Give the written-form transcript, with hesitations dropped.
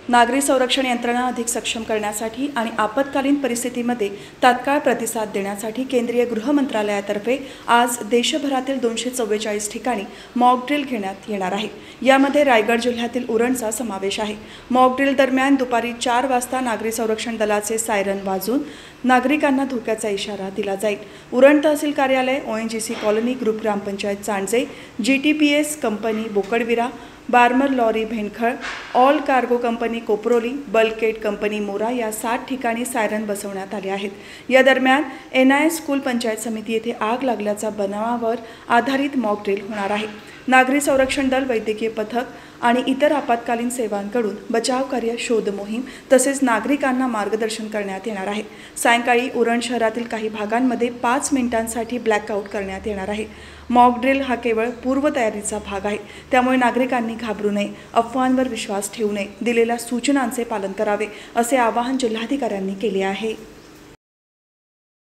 नागरी संरक्षण यंत्रणा अधिक सक्षम करण्यासाठी आणि आपत्कालीन परिस्थितीमध्ये तात्काळ प्रतिसाद देण्यासाठी केंद्रीय गृह मंत्रालयातर्फे आज देशभरातील 244 ठिकाणी मॉक ड्रिल घेण्यात येणार आहे। यामध्ये रायगड जिल्ह्यातील उरणचा समावेश आहे। मॉक ड्रिल दरम्यान दुपारी 4 वाजता नागरी संरक्षण दलाचे सायरन वाजून नागरिकांना धोक्याचा इशारा दिला जाईल। उरण तहसील कार्यालय, ONGC colony, group grampanchayat Chandje, GTPS company Bokadvira, Barmer lorry Bhendkhal, all cargo company Koproli, बल्केट कंपनी मोरा या 7 ठिकाणी सायरन बसवण्यात आले आहेत। या दरम्यान NI स्कूल पंचायत समिती येथे आग लागल्याचा बनावावर आधारित मॉक ड्रिल होणार आहे। नागरी संरक्षण दल, वैद्यकीय पथक आणि इतर आपत्कालीन सेवांकडून बचाव कार्य, शोध मोहीम तसेच नागरिकांना मार्गदर्शन करण्यात येणार आहे। सायंकाळी उरण शहरातील काही भागांमध्ये 5 मिनिटांसाठी ब्लॅकआउट करण्यात येणार आहे। मॉक ड्रिल हा केवळ पूर्वतयारीचा भाग आहे, त्यामुळे नागरिकांनी घाबरू नये, अफवांवर विश्वास ठेवू नये, दिलेल्या सूचनांचे पालन करावे असे आवाहन जिल्हाधिकाऱ्यांनी केले आहे।